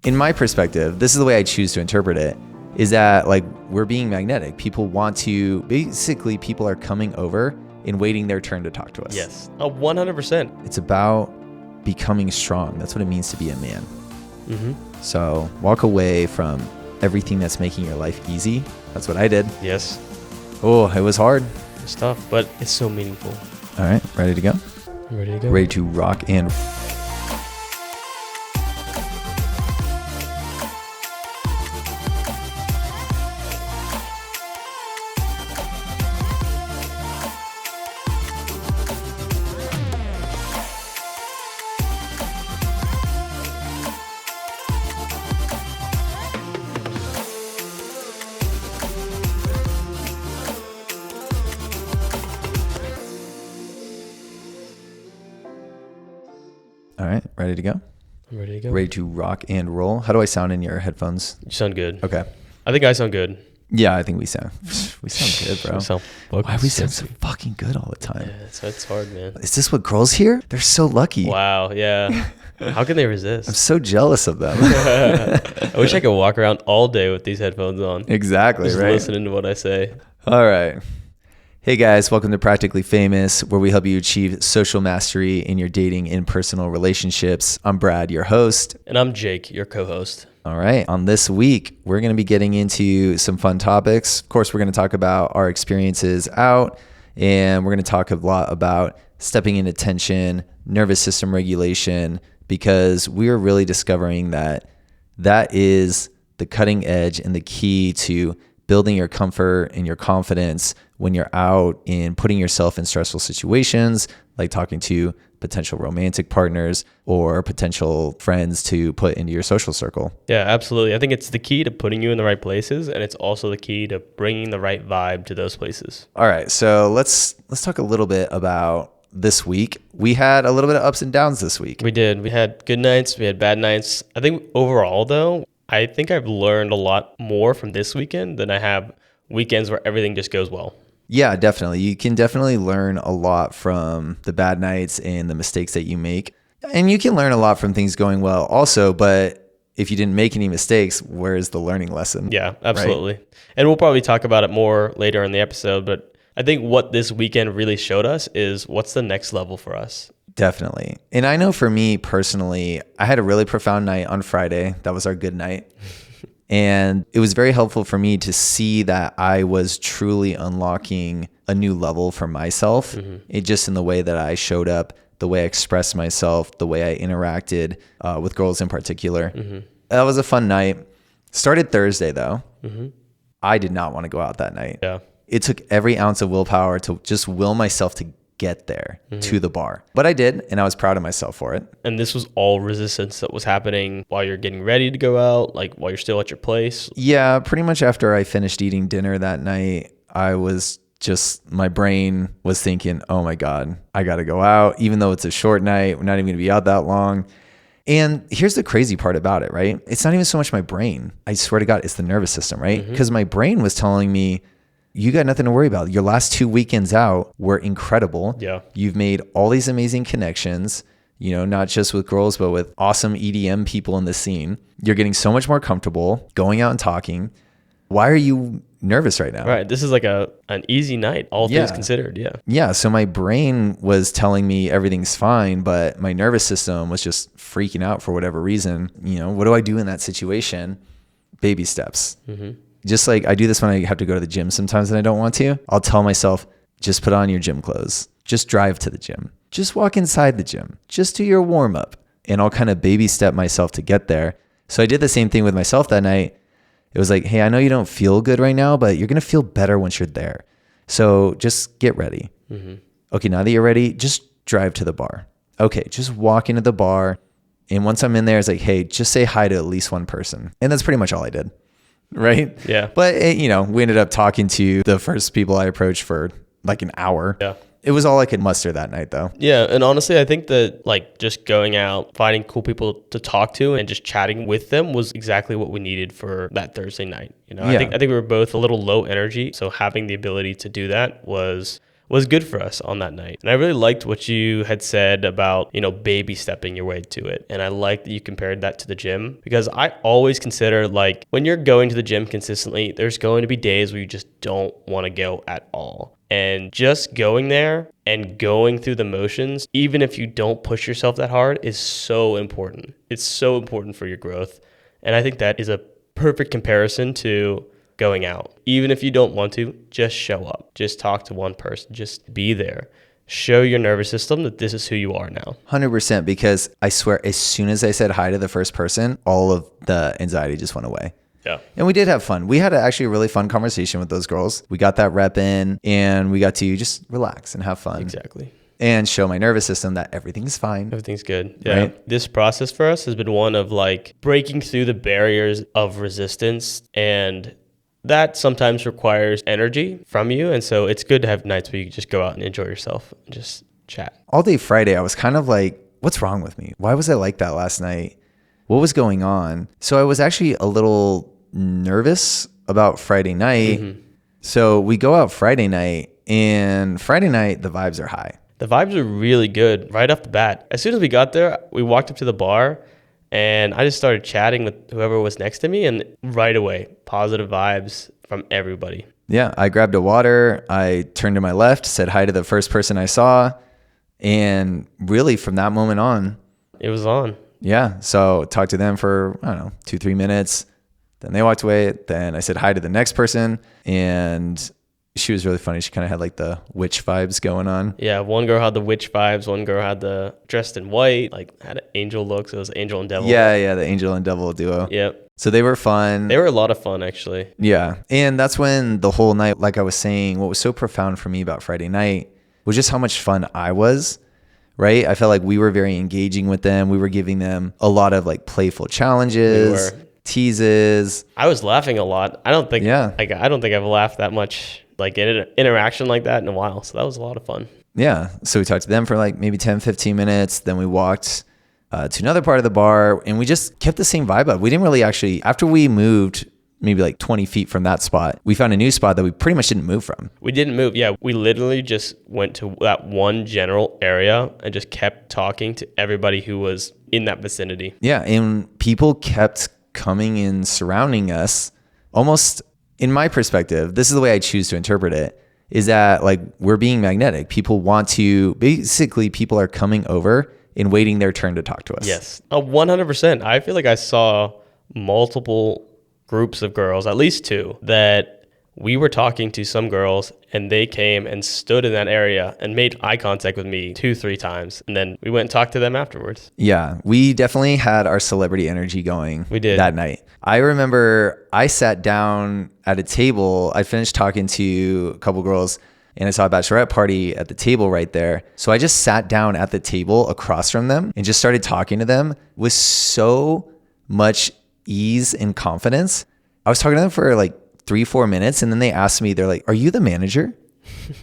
In my perspective, this is the way I choose to interpret it, is that like we're being magnetic. People are coming over and waiting their turn to talk to us. Yes. 100%. It's about becoming strong. That's what it means to be a man. Mm-hmm. So walk away from everything that's making your life easy. That's what I did. Yes. Oh, it was hard. It's tough, but it's so meaningful. All right, ready to go? I'm ready to go. Ready to rock and... All right, ready to go? I'm ready to go. Ready to rock and roll. How do I sound in your headphones? You sound good. Okay. I think I sound good. Yeah, I think we sound good, bro. Why we sound so fucking good all the time? Yeah, it's hard, man. Is this what girls hear? They're so lucky. Wow, yeah. How can they resist? I'm so jealous of them. I wish I could walk around all day with these headphones on. Exactly, Just right? listening to what I say. All right. Hey guys, welcome to Practically Famous, where we help you achieve social mastery in your dating and personal relationships. I'm Brad, your host. And I'm Jake, your co-host. All right. On this week, we're going to be getting into some fun topics. Of course, we're going to talk about our experiences out, and we're going to talk a lot about stepping into tension, nervous system regulation, because we are really discovering that is the cutting edge and the key to building your comfort and your confidence when you're out and putting yourself in stressful situations, like talking to potential romantic partners or potential friends to put into your social circle. Yeah, absolutely. I think it's the key to putting you in the right places, and it's also the key to bringing the right vibe to those places. All right, so let's talk a little bit about this week. We had a little bit of ups and downs this week. We did. We had good nights. We had bad nights. I think overall, though, I think I've learned a lot more from this weekend than I have weekends where everything just goes well. Yeah, definitely. You can definitely learn a lot from the bad nights and the mistakes that you make. And you can learn a lot from things going well also, but if you didn't make any mistakes, where's the learning lesson? Yeah, absolutely. Right? And we'll probably talk about it more later in the episode, but I think what this weekend really showed us is what's the next level for us. Definitely. And I know for me personally, I had a really profound night on Friday. That was our good night. And it was very helpful for me to see that I was truly unlocking a new level for myself. Mm-hmm. It just in the way that I showed up, the way I expressed myself, the way I interacted with girls in particular. Mm-hmm. That was a fun night. Started Thursday though. Mm-hmm. I did not want to go out that night. Yeah. It took every ounce of willpower to just will myself to get there to the bar. But I did, and I was proud of myself for it. And this was all resistance that was happening while you're getting ready to go out, like while you're still at your place? Yeah, pretty much after I finished eating dinner that night, my brain was thinking, oh my God, I got to go out. Even though it's a short night, we're not even going to be out that long. And here's the crazy part about it, right? It's not even so much my brain. I swear to God, it's the nervous system, right? Because my brain was telling me, you got nothing to worry about. Your last 2 weekends out were incredible. Yeah. You've made all these amazing connections, not just with girls, but with awesome EDM people in the scene. You're getting so much more comfortable going out and talking. Why are you nervous right now? Right. This is like an easy night, all things considered. Yeah. Yeah. So my brain was telling me everything's fine, but my nervous system was just freaking out for whatever reason. What do I do in that situation? Baby steps. Mm-hmm. Just like I do this when I have to go to the gym sometimes and I don't want to. I'll tell myself, just put on your gym clothes. Just drive to the gym. Just walk inside the gym. Just do your warm up. And I'll kind of baby step myself to get there. So I did the same thing with myself that night. It was like, hey, I know you don't feel good right now, but you're going to feel better once you're there. So just get ready. Mm-hmm. Okay, now that you're ready, just drive to the bar. Okay, just walk into the bar. And once I'm in there, it's like, hey, just say hi to at least one person. And that's pretty much all I did. Right? Yeah. But, we ended up talking to the first people I approached for like an hour. Yeah. It was all I could muster that night, though. Yeah. And honestly, I think that like just going out, finding cool people to talk to and just chatting with them was exactly what we needed for that Thursday night. I think we were both a little low energy. So having the ability to do that was was good for us on that night. And I really liked what you had said about, baby stepping your way to it. And I like that you compared that to the gym, because I always consider, like, when you're going to the gym consistently, there's going to be days where you just don't want to go at all. And just going there and going through the motions, even if you don't push yourself that hard, is so important. It's so important for your growth. And I think that is a perfect comparison to going out. Even if you don't want to, just show up. Just talk to one person. Just be there. Show your nervous system that this is who you are now. 100%, because I swear, as soon as I said hi to the first person, all of the anxiety just went away. Yeah. And we did have fun. We had actually a really fun conversation with those girls. We got that rep in and we got to just relax and have fun. Exactly. And show my nervous system that everything's fine. Everything's good. Yeah. Right? This process for us has been one of, like, breaking through the barriers of resistance, and that sometimes requires energy from you. And so it's good to have nights where you just go out and enjoy yourself and just chat. All day Friday, I was kind of like, what's wrong with me? Why was I like that last night? What was going on? So I was actually a little nervous about Friday night. Mm-hmm. So we go out Friday night, and Friday night, the vibes are high. The vibes are really good right off the bat. As soon as we got there, we walked up to the bar, and I just started chatting with whoever was next to me, and right away, positive vibes from everybody. Yeah, I grabbed a water. I turned to my left, said hi to the first person I saw, and really from that moment on, it was on. Yeah. So talked to them for, 2-3 minutes. Then they walked away. Then I said hi to the next person, and she was really funny. She kind of had like the witch vibes going on. Yeah. One girl had the witch vibes. One girl had the dressed in white, like had an angel look. So it was angel and devil. Yeah. The angel and devil duo. Yep. So they were fun. They were a lot of fun, actually. Yeah. And that's when the whole night, like I was saying, what was so profound for me about Friday night was just how much fun I was. Right? I felt like we were very engaging with them. We were giving them a lot of like playful challenges, teases. I was laughing a lot. I don't think I've laughed that much like in an interaction like that in a while. So that was a lot of fun. Yeah. So we talked to them for like maybe 10-15 minutes. Then we walked to another part of the bar, and we just kept the same vibe up. We didn't really actually, after we moved maybe like 20 feet from that spot, we found a new spot that we pretty much didn't move from. We didn't move. Yeah. We literally just went to that one general area and just kept talking to everybody who was in that vicinity. Yeah. And people kept coming and surrounding us. Almost, in my perspective, this is the way I choose to interpret it, is that like we're being magnetic. People are coming over and waiting their turn to talk to us. Yes. 100%. I feel like I saw multiple groups of girls, at least 2, that we were talking to some girls, and they came and stood in that area and made eye contact with me 2-3 times. And then we went and talked to them afterwards. Yeah, we definitely had our celebrity energy going. We did. That night. I remember I sat down at a table. I finished talking to a couple girls, and I saw a bachelorette party at the table right there. So I just sat down at the table across from them and just started talking to them with so much ease and confidence. I was talking to them for like 3-4 minutes, and then they asked me, they're like, "Are you the manager?"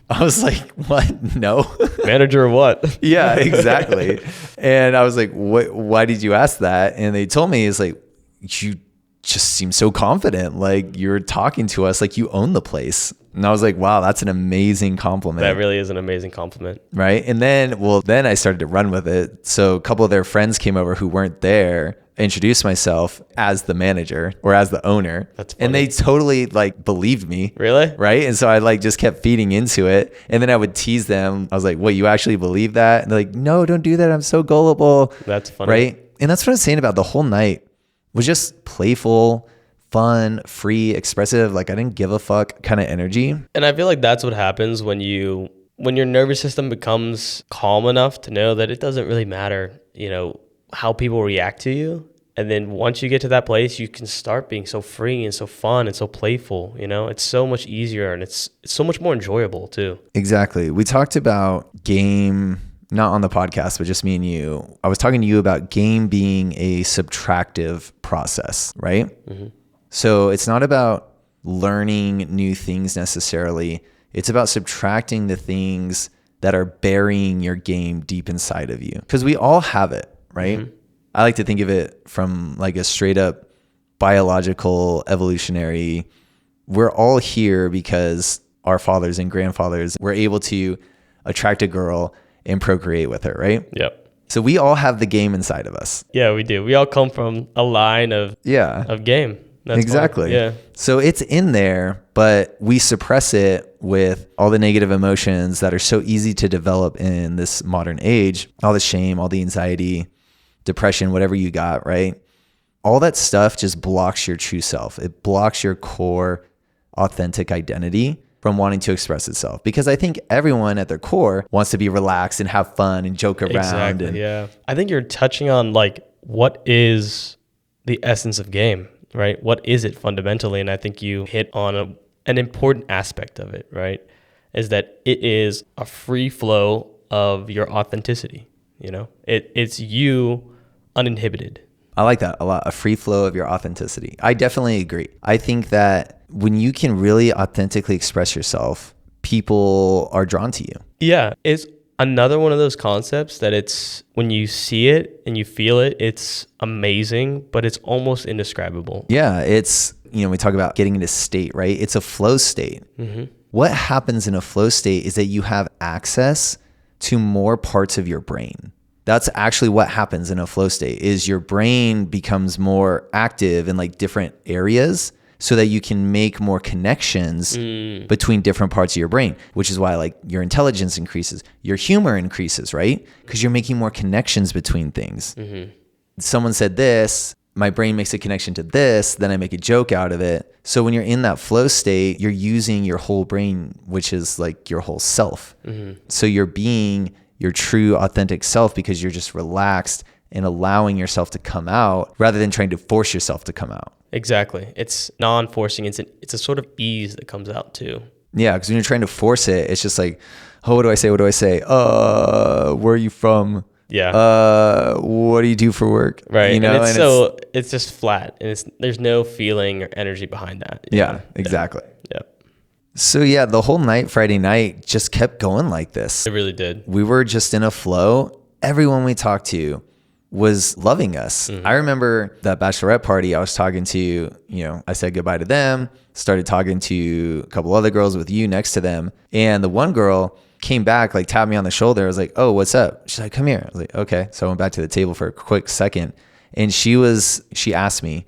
I was like, "What? No." Manager of what? Yeah, exactly. And I was like, "What? Why did you ask that?" And they told me, it's like, "You just seem so confident. Like you're talking to us like you own the place." And I was like, wow, that's an amazing compliment. That really is an amazing compliment. Right. And then I started to run with it. So a couple of their friends came over who weren't there, introduced myself as the manager or as the owner. That's funny. And they totally like believed me. Really? Right. And so I like just kept feeding into it. And then I would tease them. I was like, "Wait, you actually believe that?" And they're like, "No, don't do that. I'm so gullible." That's funny. Right. And that's what I was saying about the whole night was just playful, fun, free, expressive. Like I didn't give a fuck kind of energy. And I feel like that's what happens when your nervous system becomes calm enough to know that it doesn't really matter, how people react to you. And then once you get to that place, you can start being so free and so fun and so playful. It's so much easier, and it's so much more enjoyable too. Exactly. We talked about game, not on the podcast, but just me and you. I was talking to you about game being a subtractive process, right? Mm-hmm. So it's not about learning new things necessarily. It's about subtracting the things that are burying your game deep inside of you. Because we all have it, right? Mm-hmm. I like to think of it from like a straight up biological, evolutionary. We're all here because our fathers and grandfathers were able to attract a girl and procreate with her, right? Yep. So we all have the game inside of us. Yeah, we do. We all come from a line of game. That's exactly. Fun. Yeah. So it's in there, but we suppress it with all the negative emotions that are so easy to develop in this modern age. All the shame, all the anxiety, depression, whatever you got, right? All that stuff just blocks your true self. It blocks your core authentic identity from wanting to express itself, because I think everyone at their core wants to be relaxed and have fun and joke around. Exactly. Yeah. I think you're touching on like, what is the essence of game, right? What is it fundamentally? And I think you hit on an important aspect of it, right? Is that it is a free flow of your authenticity. You know, it's you uninhibited. I like that a lot. A free flow of your authenticity. I definitely agree. I think that when you can really authentically express yourself, people are drawn to you. Yeah. It's another one of those concepts that it's when you see it and you feel it, it's amazing, but it's almost indescribable. Yeah. It's, we talk about getting into state, right? It's a flow state. Mm-hmm. What happens in a flow state is that you have access to more parts of your brain. That's actually what happens in a flow state, is your brain becomes more active in like different areas so that you can make more connections between different parts of your brain, which is why like your intelligence increases, your humor increases, right? Because you're making more connections between things. Mm-hmm. Someone said this, my brain makes a connection to this, then I make a joke out of it. So when you're in that flow state, you're using your whole brain, which is like your whole self. Mm-hmm. So you're being your true authentic self because you're just relaxed and allowing yourself to come out rather than trying to force yourself to come out. Exactly. It's non-forcing. It's a sort of ease that comes out too. Yeah, because when you're trying to force it, it's just like, oh, what do I say? What do I say? Where are you from? Yeah. What do you do for work? Right. And it's just flat, and there's no feeling or energy behind that. Yeah, exactly. Yeah. So yeah, the whole night, Friday night, just kept going like this. It really did. We were just in a flow. Everyone we talked to was loving us. Mm-hmm. I remember that bachelorette party I was talking to, I said goodbye to them, started talking to a couple other girls with you next to them. And the one girl came back, like tapped me on the shoulder. I was like, oh, what's up? She's like, come here. I was like, okay. So I went back to the table for a quick second. And she asked me,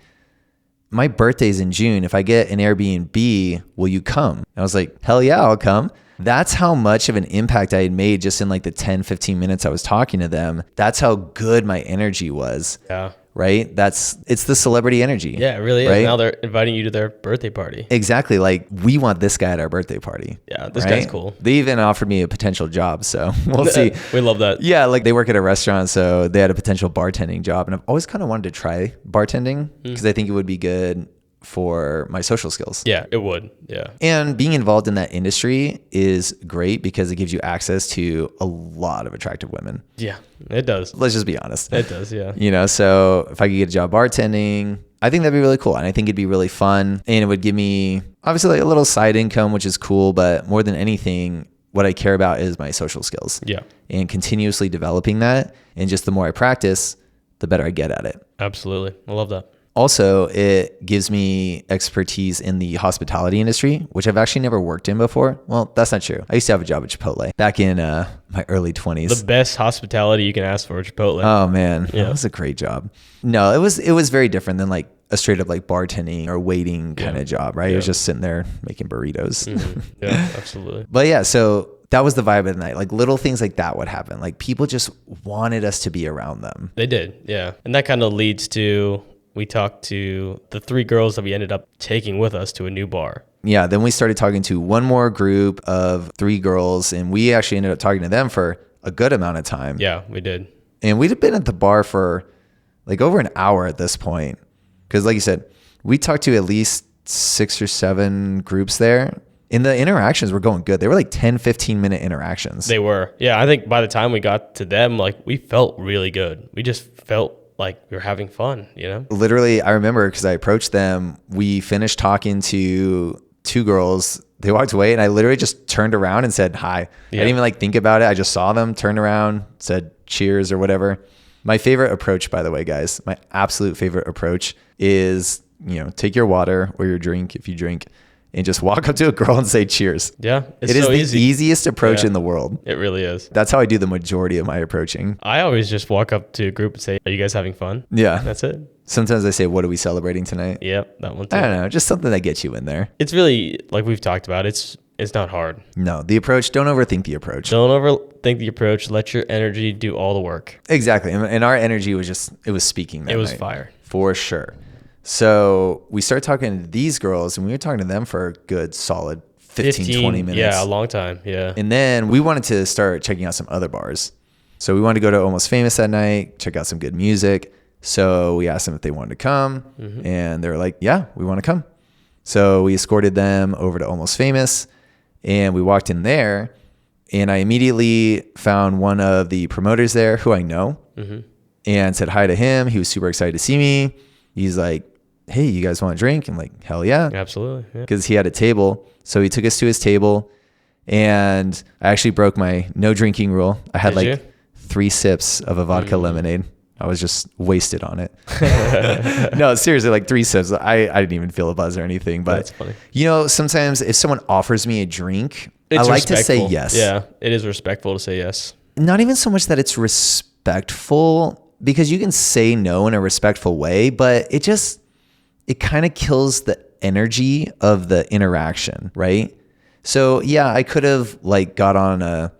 my birthday's in June. If I get an Airbnb, will you come? And I was like, hell yeah, I'll come. That's how much of an impact I had made just in like the 10, 15 minutes I was talking to them. That's how good my energy was. Yeah. Right? It's the celebrity energy. Yeah, it really is. Right? Now they're inviting you to their birthday party. Exactly. Like, we want this guy at our birthday party. Yeah, this guy's cool. They even offered me a potential job, so we'll see. We love that. Yeah, like they work at a restaurant, so they had a potential bartending job. And I've always kind of wanted to try bartending because I think it would be good for my social skills. Yeah, it would. Yeah. And being involved in that industry is great because it gives you access to a lot of attractive women. Yeah, it does. Let's just be honest. It does, yeah. So if I could get a job bartending, I think that'd be really cool. And I think it'd be really fun. And it would give me obviously like a little side income, which is cool. But more than anything, what I care about is my social skills. Yeah. And continuously developing that. And just the more I practice, the better I get at it. Absolutely. I love that. Also, it gives me expertise in the hospitality industry, which I've actually never worked in before. Well, that's not true. I used to have a job at Chipotle back in my early 20s. The best hospitality you can ask for at Chipotle. Oh, man. Yeah. That was a great job. No, it was very different than like a straight up like bartending or waiting kind of job, right? Yeah. It was just sitting there making burritos. Mm-hmm. Yeah, absolutely. But yeah, so that was the vibe of the night. Like little things like that would happen. Like people just wanted us to be around them. They did, yeah. And that kind of leads to... we talked to the 3 girls that we ended up taking with us to a new bar. Yeah, then we started talking to one more group of 3 girls, and we actually ended up talking to them for a good amount of time. Yeah, we did. And we'd been at the bar for like over an hour at this point. Because like you said, we talked to at least 6 or 7 groups there. And the interactions were going good. They were like 10, 15-minute interactions. They were. Yeah, I think by the time we got to them, like we felt really good. We just felt like we were having fun, Literally, I remember because I approached them, we finished talking to 2 girls. They walked away and I literally just turned around and said hi. Yeah. I didn't even like think about it. I just saw them, turned around, said cheers or whatever. My favorite approach, by the way, guys, my absolute favorite approach is, take your water or your drink if you drink and just walk up to a girl and say cheers. Yeah. It is the easiest approach in the world. It really is. That's how I do the majority of my approaching. I always just walk up to a group and say, are you guys having fun? Yeah. That's it. Sometimes I say, what are we celebrating tonight? Yep, that one too. I don't know, just something that gets you in there. It's really, like we've talked about, it's not hard. No, the approach, don't overthink the approach. Don't overthink the approach. Let your energy do all the work. Exactly. And our energy was just, it was speaking that It was night. fire. For sure. So we started talking to these girls, and we were talking to them for a good solid 15 20 minutes. Yeah, a long time. Yeah. And then we wanted to start checking out some other bars. So we wanted to go to Almost Famous that night, check out some good music. So we asked them if they wanted to come, and they were like, yeah, we want to come. So we escorted them over to Almost Famous, and we walked in there, and I immediately found one of the promoters there who I know and said hi to him. He was super excited to see me. He's like, hey, you guys want a drink? I'm like, hell yeah. Absolutely. Because he had a table. So he took us to his table, and I actually broke my no drinking rule. I had Did you? 3 sips of a vodka lemonade. I was just wasted on it. No, seriously, like 3 sips. I didn't even feel a buzz or anything. But, That's funny. you know, sometimes if someone offers me a drink, It's I like to say respectful. yes. Yeah, it is respectful to say yes. Not even so much that it's respectful, because you can say no in a respectful way, but it kind of kills the energy of the interaction, right? So yeah, I could have like got on a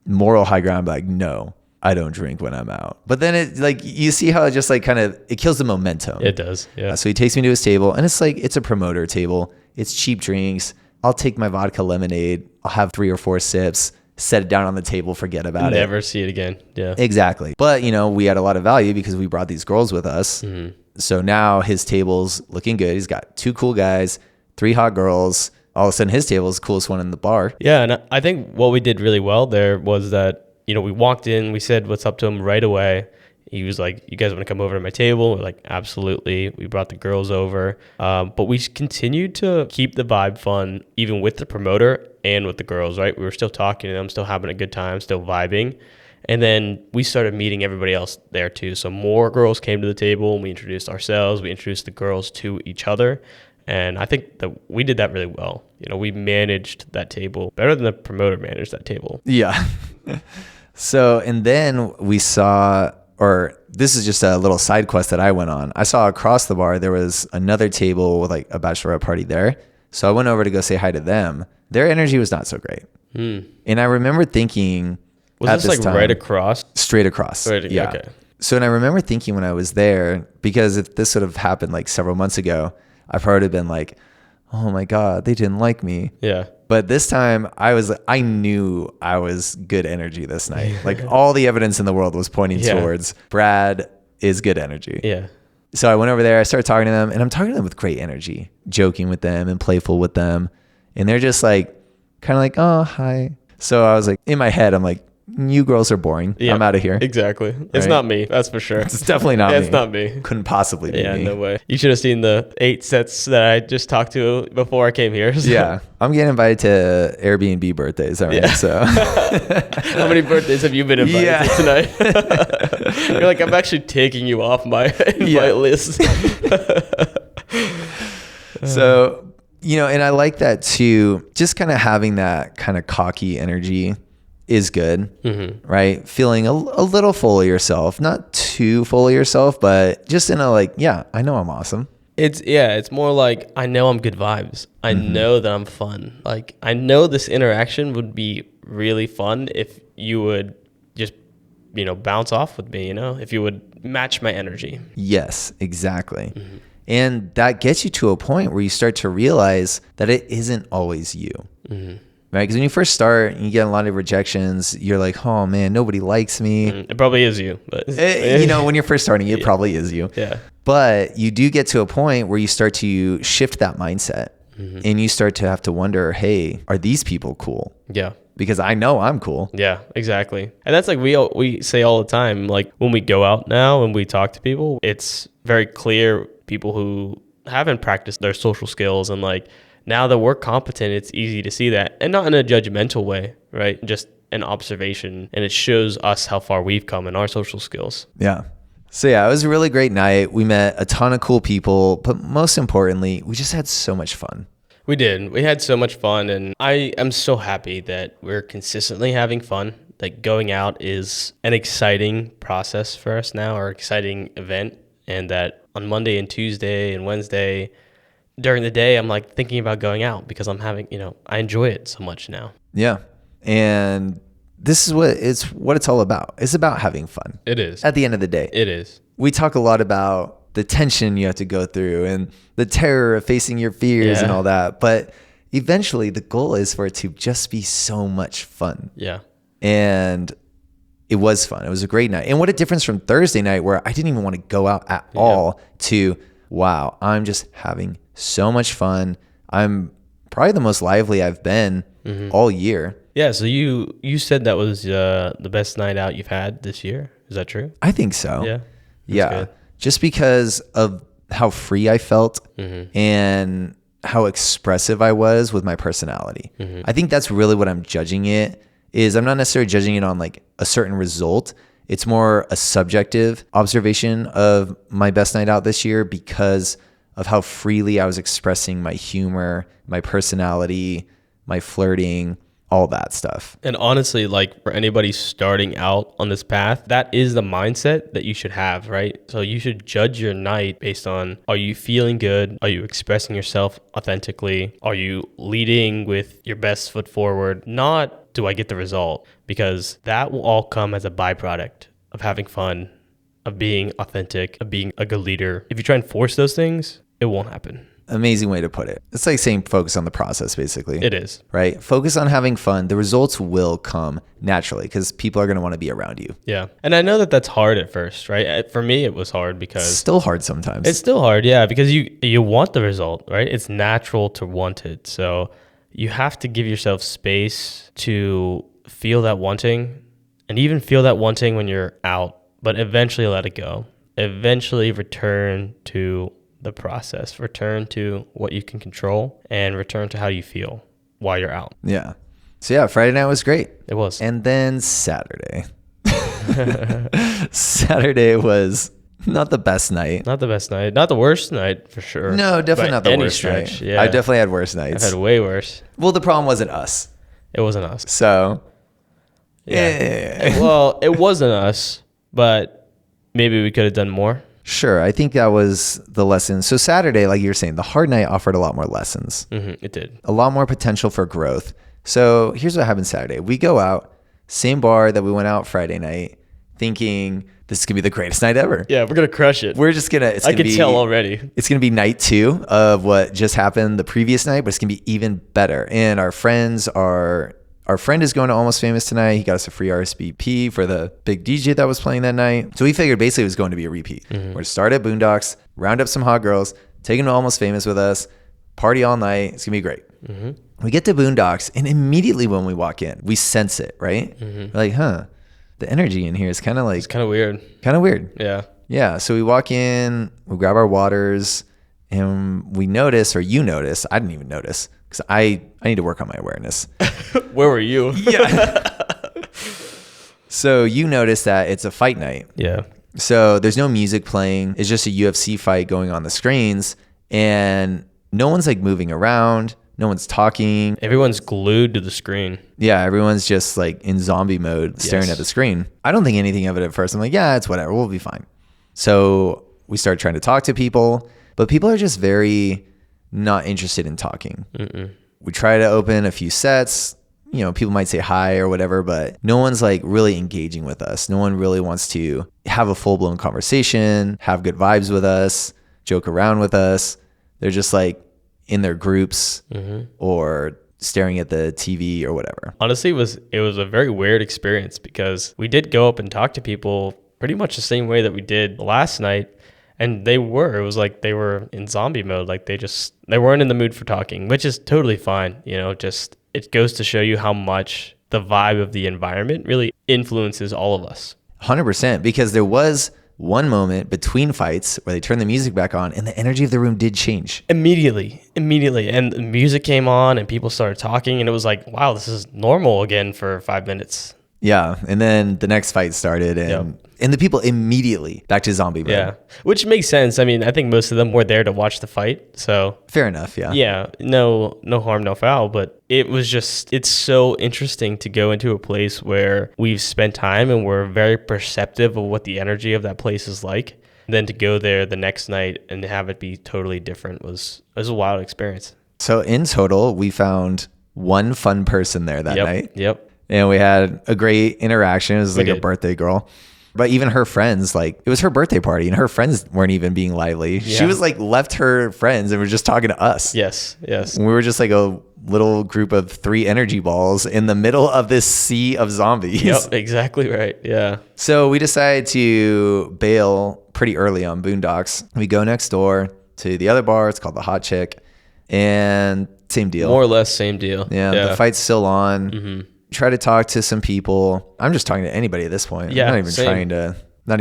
moral high ground, like, no, I don't drink when I'm out. But then it, like, you see how it just like kind of, it kills the momentum. It does. Yeah. So he takes me to his table, and it's like, it's a promoter table. It's cheap drinks. I'll take my vodka lemonade. I'll have 3 or 4 sips, set it down on the table, forget about it. Never see it again. Yeah. Exactly. But, you know, we had a lot of value because we brought these girls with us. So now his table's looking good. He's got 2 cool guys, 3 hot girls. All of a sudden his table is the coolest one in the bar. Yeah, and I think what we did really well there was that, you know, we walked in, we said what's up to him right away. He was like, you guys want to come over to my table? We're like, absolutely. We brought the girls over. But we continued to keep the vibe fun, even with the promoter and with the girls, right? We were still talking to them, still having a good time, still vibing. And then we started meeting everybody else there too. So more girls came to the table, and we introduced ourselves. We introduced the girls to each other. And I think that we did that really well. You know, we managed that table better than the promoter managed that table. Yeah. So, and then we saw, or this is just a little side quest that I went on. I saw across the bar, there was another table with like a bachelorette party there. So I went over to go say hi to them. Their energy was not so great. And I remember thinking, Was this like time, right across? Straight across. Yeah. Okay. So, and I remember thinking when I was there, because if this would have happened like several months ago, I've already been like, oh my God, they didn't like me. Yeah. But this time I knew I was good energy this night. Like all the evidence in the world was pointing towards Brad is good energy. Yeah. So I went over there, I started talking to them, and I'm talking to them with great energy, joking with them and playful with them. And they're just like, kind of like, oh, hi. So I was like, in my head, I'm like, you girls are boring. Yeah, I'm out of here. Exactly. It's Right? not me. That's for sure. It's definitely not me. It's not me. Couldn't possibly be me. No way. You should have seen the 8 sets that I just talked to before I came here. So. Yeah. I'm getting invited to Airbnb birthdays. All right. Yeah. So how many birthdays have you been invited to tonight? You're like, I'm actually taking you off my invite list. So, you know, and I like that too. Just kind of having that kind of cocky energy is good, right? Feeling a little full of yourself, not too full of yourself, but just in a like, yeah, I know I'm awesome. It's more like, I know I'm good vibes. I know that I'm fun. Like, I know this interaction would be really fun if you would just, you know, bounce off with me, you know, if you would match my energy. Yes, exactly. And that gets you to a point where you start to realize that it isn't always you. Right? Because when you first start and you get a lot of rejections, you're like, oh man, nobody likes me. It probably is you. But you know, when you're first starting, it probably is you. Yeah. But you do get to a point where you start to shift that mindset and you start to have to wonder, hey, are these people cool? Yeah. Because I know I'm cool. Yeah, exactly. And that's like we say all the time, like when we go out now and we talk to people, it's very clear people who haven't practiced their social skills, and like now that we're competent, it's easy to see that, and not in a judgmental way, right? Just an observation, and it shows us how far we've come in our social skills. Yeah. So yeah, it was a really great night. We met a ton of cool people, but most importantly, we just had so much fun. We did. We had so much fun, and I am so happy that we're consistently having fun. Like, going out is an exciting process for us now, or exciting event, and that on Monday and Tuesday and Wednesday during the day, I'm like thinking about going out because I'm having, I enjoy it so much now. Yeah. And this is what it's all about. It's about having fun. It is. At the end of the day. It is. We talk a lot about the tension you have to go through and the terror of facing your fears and all that. But eventually the goal is for it to just be so much fun. Yeah. And it was fun. It was a great night. And what a difference from Thursday night where I didn't even want to go out at all to, wow, I'm just having so much fun. I'm probably the most lively I've been all year. Yeah. So you said that was the best night out you've had this year. Is that true? I think so. Yeah. Yeah. Good. Just because of how free I felt and how expressive I was with my personality. I think that's really what I'm judging it is. I'm not necessarily judging it on like a certain result. It's more a subjective observation of my best night out this year because of how freely I was expressing my humor, my personality, my flirting, all that stuff. And honestly, like for anybody starting out on this path, that is the mindset that you should have, right? So you should judge your night based on, are you feeling good? Are you expressing yourself authentically? Are you leading with your best foot forward? Not, do I get the result? Because that will all come as a byproduct of having fun, of being authentic, of being a good leader. If you try and force those things, it won't happen. Amazing way to put it. It's like saying focus on the process, basically. It is. Right? Focus on having fun. The results will come naturally because people are going to want to be around you. Yeah. And I know that that's hard at first, right? For me, it was hard because... It's still hard sometimes. It's still hard, yeah, because you want the result, right? It's natural to want it. So you have to give yourself space to feel that wanting and even feel that wanting when you're out, but eventually let it go. Eventually return to the process, return to what you can control, and return to how you feel while you're out. Yeah. So yeah, Friday night was great. It was. And then Saturday. Saturday was not the best night. Not the best night. Not the worst night for sure. No, definitely not the worst stretch, night. Yeah. I definitely had worse nights. I've had way worse. Well, the problem wasn't us. It wasn't us. So, Yeah. Well, it wasn't us, but maybe we could have done more. Sure. I think that was the lesson. So Saturday, like you were saying, the hard night offered a lot more lessons. It did. A lot more potential for growth. So here's what happened Saturday. We go out, same bar that we went out Friday night, thinking this is going to be the greatest night ever. Yeah, we're going to crush it. We're just going to, I can tell already. It's going to be night 2 of what just happened the previous night, but it's going to be even better. And our friend is going to Almost Famous tonight. He got us a free RSVP for the big DJ that was playing that night. So we figured basically it was going to be a repeat. We're going to start at Boondocks, round up some hot girls, take them to Almost Famous with us, party all night. It's going to be great. We get to Boondocks, and immediately when we walk in, we sense it, right? We're like, the energy in here is kind of like... It's kind of weird. Kind of weird. Yeah. Yeah. So we walk in, we grab our waters, and we notice, or you notice, I didn't even notice, because I need to work on my awareness. Where were you? Yeah. So you notice that it's a fight night. Yeah. So there's no music playing. It's just a UFC fight going on the screens, and no one's like moving around. No one's talking. Everyone's glued to the screen. Yeah, everyone's just like in zombie mode staring at the screen. I don't think anything of it at first. I'm like, yeah, it's whatever. We'll be fine. So we start trying to talk to people, but people are just very not interested in talking. We try to open a few sets. You know, people might say hi or whatever, but no one's like really engaging with us. No one really wants to have a full-blown conversation, have good vibes with us, joke around with us. They're just like in their groups or staring at the TV or whatever. Honestly, it was a very weird experience because we did go up and talk to people pretty much the same way that we did last night. And it was like they were in zombie mode. Like they weren't in the mood for talking, which is totally fine. You know, just it goes to show you how much the vibe of the environment really influences all of us. 100%, because there was one moment between fights where they turned the music back on and the energy of the room did change. Immediately. And the music came on and people started talking and it was like, wow, this is normal again for 5 minutes. Yeah. And then the next fight started and And the people immediately back to zombie mode. Yeah, which makes sense. I mean, I think most of them were there to watch the fight. So fair enough. Yeah. Yeah, no harm, no foul. But it was just, it's so interesting to go into a place where we've spent time and we're very perceptive of what the energy of that place is like. Then to go there the next night and have it be totally different was a wild experience. So in total, we found one fun person there that night. Yep. And we had a great interaction. It was like a birthday girl. But even her friends, like, it was her birthday party and her friends weren't even being lively. Yeah. She was like left her friends and was just talking to us. Yes. And we were just like a little group of 3 energy balls in the middle of this sea of zombies. Yep, exactly right. Yeah. So we decided to bail pretty early on Boondocks. We go next door to the other bar. It's called the Hot Chick. And same deal. More or less same deal. Yeah. The fight's still on. Mm-hmm. Try to talk to some people. I'm just talking to anybody at this point. Yeah, I'm not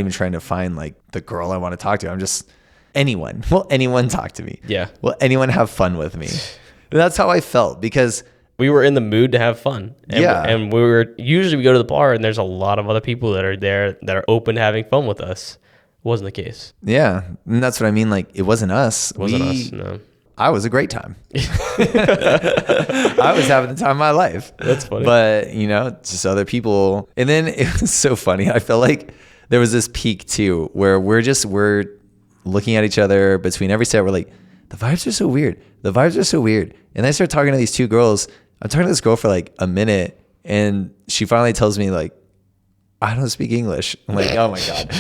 even trying to find like the girl I want to talk to. I'm just anyone. Will anyone talk to me? Yeah. Will anyone have fun with me? That's how I felt because we were in the mood to have fun. And we go to the bar and there's a lot of other people that are there that are open to having fun with us. It wasn't the case. Yeah. And that's what I mean. Like, it wasn't us. No. I was a great time. I was having the time of my life. That's funny. But, just other people. And then it was so funny. I felt like there was this peak too, where we're looking at each other between every set. We're like, the vibes are so weird. And I start talking to these 2 girls. I'm talking to this girl for like a minute. And she finally tells me like, I don't speak English. I'm like, oh my God.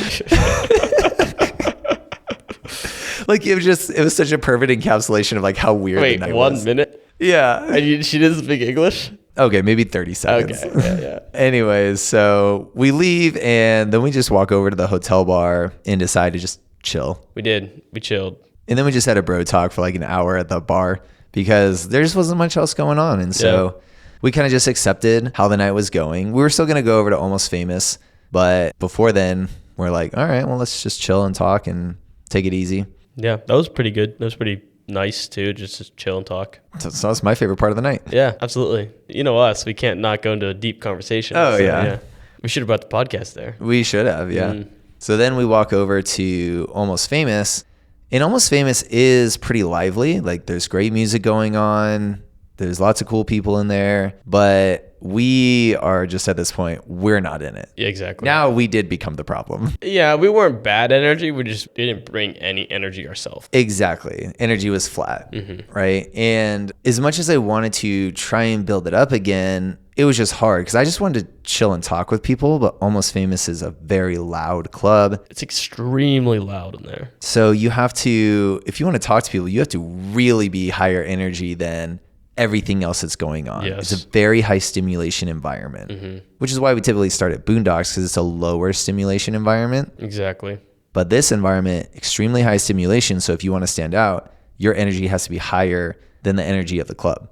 Like, it was such a perfect encapsulation of like how weird the night was. 1 minute? Yeah. And she doesn't speak English? Okay, maybe 30 seconds. Okay, yeah. Anyways, so we leave and then we just walk over to the hotel bar and decide to just chill. We did. We chilled. And then we just had a bro talk for like an hour at the bar because there just wasn't much else going on. And so we kind of just accepted how the night was going. We were still going to go over to Almost Famous, but before then, we're like, all right, well, let's just chill and talk and take it easy. Yeah, that was pretty good. That was pretty nice too, just to chill and talk. So that's my favorite part of the night. Yeah, absolutely. You know us, we can't not go into a deep conversation. Oh, so, yeah. We should have brought the podcast there. We should have, yeah. So then we walk over to Almost Famous, and Almost Famous is pretty lively. Like, there's great music going on. There's lots of cool people in there, but we are just at this point, we're not in it. Yeah, exactly. Now we did become the problem. Yeah, we weren't bad energy. We just didn't bring any energy ourselves. Exactly. Energy was flat, right? And as much as I wanted to try and build it up again, it was just hard because I just wanted to chill and talk with people, but Almost Famous is a very loud club. It's extremely loud in there. So you have to, if you want to talk to people, you have to really be higher energy than everything else that's going on. Yes. It's a very high stimulation environment, which is why we typically start at Boondocks because it's a lower stimulation environment. Exactly. But this environment, extremely high stimulation. So if you want to stand out, your energy has to be higher than the energy of the club.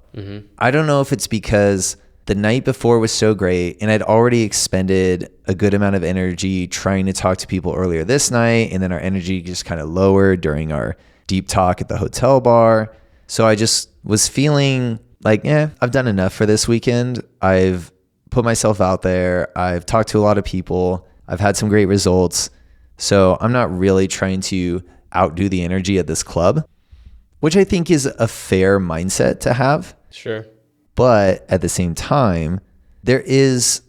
I don't know if it's because the night before was so great and I'd already expended a good amount of energy trying to talk to people earlier this night. And then our energy just kind of lowered during our deep talk at the hotel bar. So I just was feeling like, I've done enough for this weekend. I've put myself out there. I've talked to a lot of people. I've had some great results. So I'm not really trying to outdo the energy at this club, which I think is a fair mindset to have. Sure. But at the same time, there is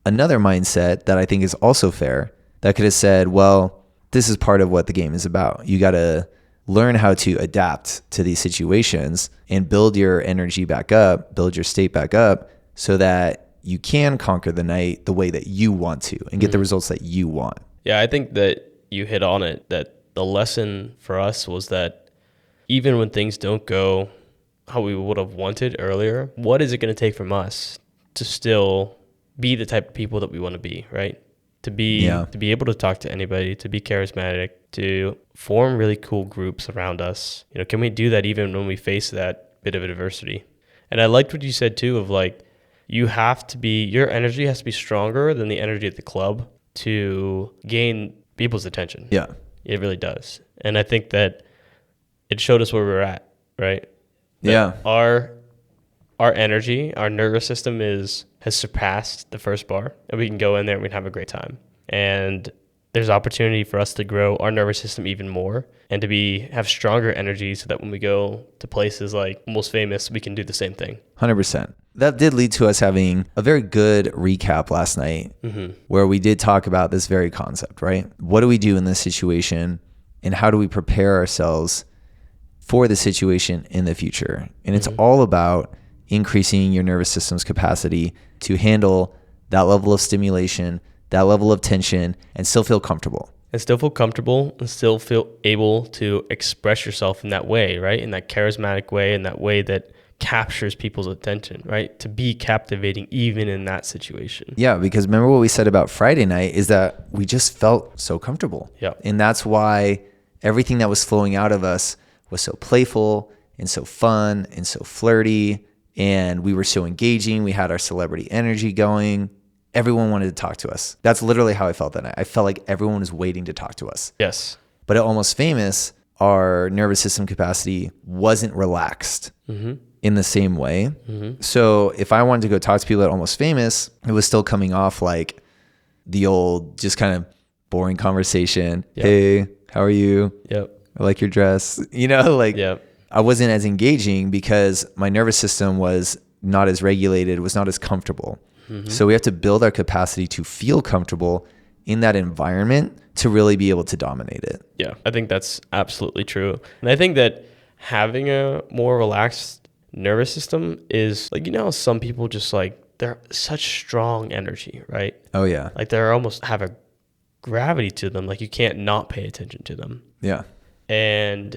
another mindset that I think is also fair that could have said, well, this is part of what the game is about. You got to learn how to adapt to these situations and build your energy back up, build your state back up so that you can conquer the night the way that you want to and get the results that you want. Yeah, I think that you hit on it, that the lesson for us was that even when things don't go how we would have wanted earlier, what is it going to take from us to still be the type of people that we want to be, right? To be able to talk to anybody, to be charismatic, to form really cool groups around us. Can we do that even when we face that bit of adversity? And I liked what you said too of like, your energy has to be stronger than the energy at the club to gain people's attention. Yeah. It really does. And I think that it showed us where we were at, right? That Our energy, our nervous system has surpassed the first bar, and we can go in there and we can have a great time. And there's opportunity for us to grow our nervous system even more and to have stronger energy so that when we go to places like Almost Famous, we can do the same thing. 100%. That did lead to us having a very good recap last night where we did talk about this very concept, right? What do we do in this situation and how do we prepare ourselves for the situation in the future? And it's all about increasing your nervous system's capacity to handle that level of stimulation, that level of tension, and still feel comfortable. And still feel comfortable and still feel able to express yourself in that way, right? In that charismatic way, in that way that captures people's attention, right? To be captivating even in that situation. Yeah, because remember what we said about Friday night is that we just felt so comfortable. Yeah. And that's why everything that was flowing out of us was so playful and so fun and so flirty. And we were so engaging. We had our celebrity energy going. Everyone wanted to talk to us. That's literally how I felt that night. I felt like everyone was waiting to talk to us. Yes. But at Almost Famous, our nervous system capacity wasn't relaxed in the same way. So if I wanted to go talk to people at Almost Famous, it was still coming off like the old, just kind of boring conversation. Yep. Hey, how are you? Yep. I like your dress. I wasn't as engaging because my nervous system was not as regulated, was not as comfortable. So we have to build our capacity to feel comfortable in that environment to really be able to dominate it. Yeah, I think that's absolutely true. And I think that having a more relaxed nervous system is like, some people just like, they're such strong energy, right? Oh yeah. Like they're almost have a gravity to them. Like you can't not pay attention to them. Yeah. And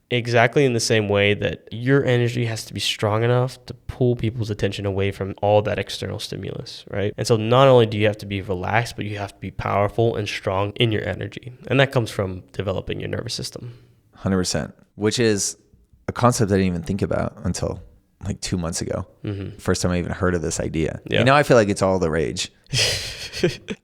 exactly in the same way that your energy has to be strong enough to pull people's attention away from all that external stimulus, right? And so not only do you have to be relaxed, but you have to be powerful and strong in your energy. And that comes from developing your nervous system. 100%, which is a concept I didn't even think about until like 2 months ago. First time I even heard of this idea. Yeah. And now I feel like it's all the rage.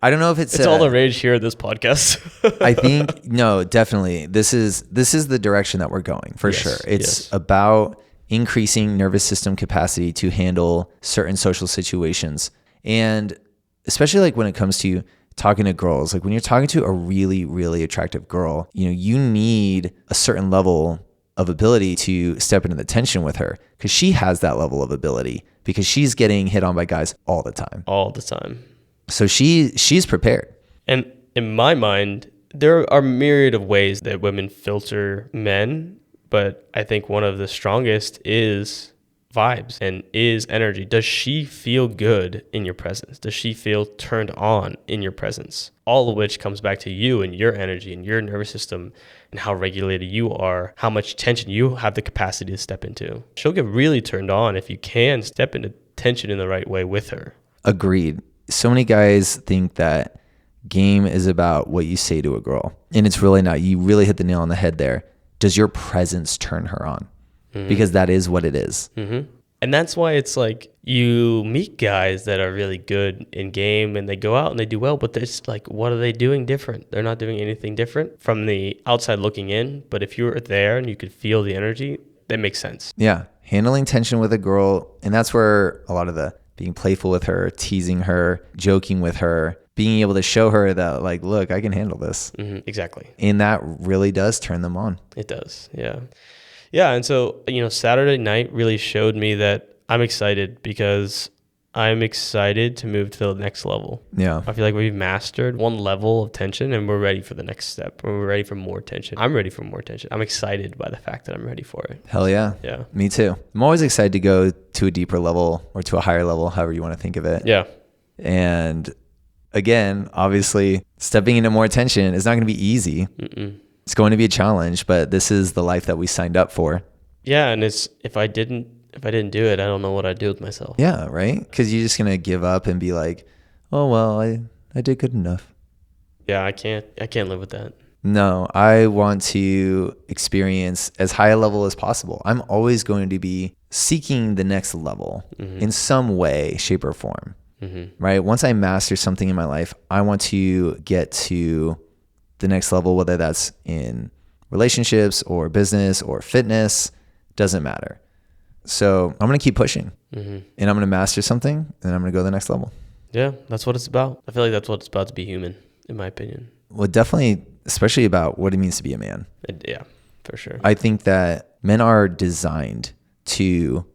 I don't know if it's all the rage here at this podcast. I think, no, definitely. This is the direction that we're going for sure. It's about increasing nervous system capacity to handle certain social situations. And especially like when it comes to talking to girls, like when you're talking to a really, really attractive girl, you need a certain level of ability to step into the tension with her because she has that level of ability because she's getting hit on by guys all the time. All the time. So she's prepared. And in my mind, there are myriad of ways that women filter men, but I think one of the strongest is vibes and is energy. Does she feel good in your presence? Does she feel turned on in your presence? All of which comes back to you and your energy and your nervous system and how regulated you are, how much tension you have the capacity to step into. She'll get really turned on if you can step into tension in the right way with her. Agreed. So many guys think that game is about what you say to a girl, and it's really not. You really hit the nail on the head there. Does your presence turn her on? Because that is what it is. And that's why it's like you meet guys that are really good in game and they go out and they do well, but it's like, what are they doing different? They're not doing anything different from the outside looking in. But if you were there and you could feel the energy, that makes sense. Yeah. Handling tension with a girl. And that's where a lot of the being playful with her, teasing her, joking with her, being able to show her that like, look, I can handle this. Exactly. And that really does turn them on. It does. Yeah. Yeah, and so, Saturday night really showed me that I'm excited because I'm excited to move to the next level. Yeah. I feel like we've mastered one level of tension and we're ready for the next step. We're ready for more tension. I'm ready for more tension. I'm excited by the fact that I'm ready for it. Hell yeah. Yeah. Me too. I'm always excited to go to a deeper level or to a higher level, however you want to think of it. Yeah. And again, obviously, stepping into more tension is not going to be easy. It's going to be a challenge, but this is the life that we signed up for. Yeah, and if I didn't do it, I don't know what I'd do with myself. Yeah, right? Because you're just going to give up and be like, oh, well, I did good enough. Yeah, I can't live with that. No, I want to experience as high a level as possible. I'm always going to be seeking the next level in some way, shape, or form, right? Once I master something in my life, I want to get to the next level, whether that's in relationships or business or fitness, doesn't matter. So I'm going to keep pushing and I'm going to master something and I'm going to go to the next level. Yeah, that's what it's about. I feel like that's what it's about to be human, in my opinion. Well, definitely, especially about what it means to be a man. Yeah, for sure. I think that men are designed to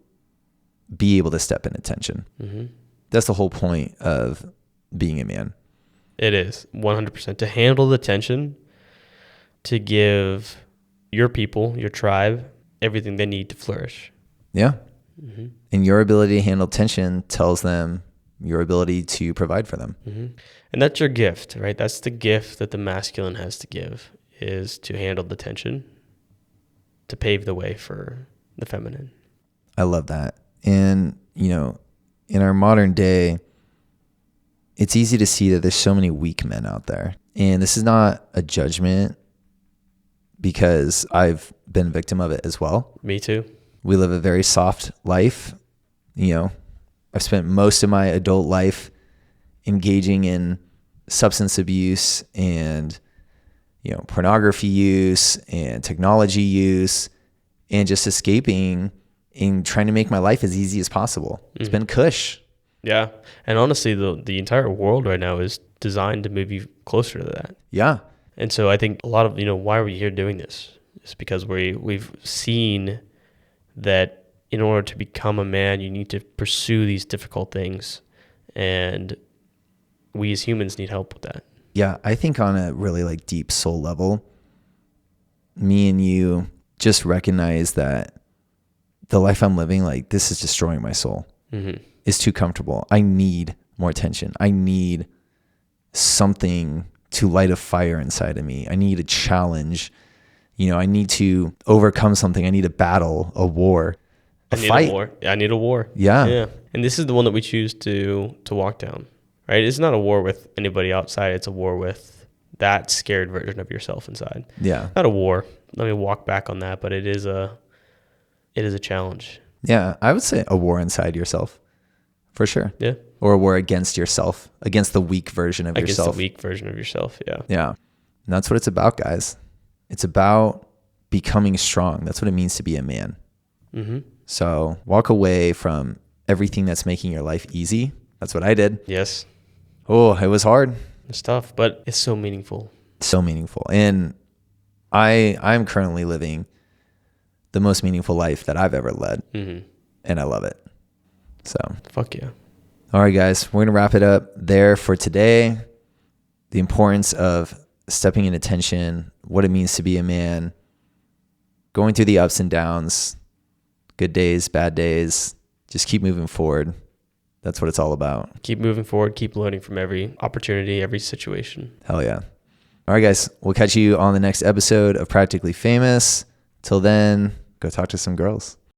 be able to step in attention. Mm-hmm. That's the whole point of being a man. It is 100% to handle the tension, to give your people, your tribe, everything they need to flourish. Yeah. Mm-hmm. And your ability to handle tension tells them your ability to provide for them. Mm-hmm. And that's your gift, right? That's the gift that the masculine has to give, is to handle the tension, to pave the way for the feminine. I love that. And, you know, in our modern day, it's easy to see that there's so many weak men out there. And this is not a judgment, because I've been a victim of it as well. Me too. We live a very soft life. You know, I've spent most of my adult life engaging in substance abuse and, you know, pornography use and technology use, and just escaping and trying to make my life as easy as possible. It's been cush. Yeah. And honestly, the entire world right now is designed to move you closer to that. Yeah. And so I think a lot of, why are we here doing this? It's because we've seen that in order to become a man, you need to pursue these difficult things. And we as humans need help with that. Yeah. I think on a really like deep soul level, me and you just recognize that the life I'm living, like, this is destroying my soul. Mm-hmm. It's too comfortable. I need more tension. I need something to light a fire inside of me. I need a challenge. You know, I need to overcome something. I need a battle, a war, a fight. I need a war. Yeah. Yeah. And this is the one that we choose to walk down, right? It's not a war with anybody outside. It's a war with that scared version of yourself inside. Yeah. Not a war. Let me walk back on that, but it is a challenge. Yeah. I would say a war inside yourself, for sure. Yeah. Or a war against yourself, against the weak version of yourself. Against the weak version of yourself. Yeah. Yeah. And that's what it's about, guys. It's about becoming strong. That's what it means to be a man. Mm-hmm. So walk away from everything that's making your life easy. That's what I did. Yes. Oh, it was hard. It's tough, but it's so meaningful. So meaningful. And I'm currently living the most meaningful life that I've ever led. Mm-hmm. And I love it. So fuck yeah. All right, guys, we're going to wrap it up there for today. The importance of stepping into tension, what it means to be a man, going through the ups and downs, good days, bad days. Just keep moving forward. That's what it's all about. Keep moving forward. Keep learning from every opportunity, every situation. Hell yeah. All right, guys, we'll catch you on the next episode of Practically Famous. Till then, go talk to some girls.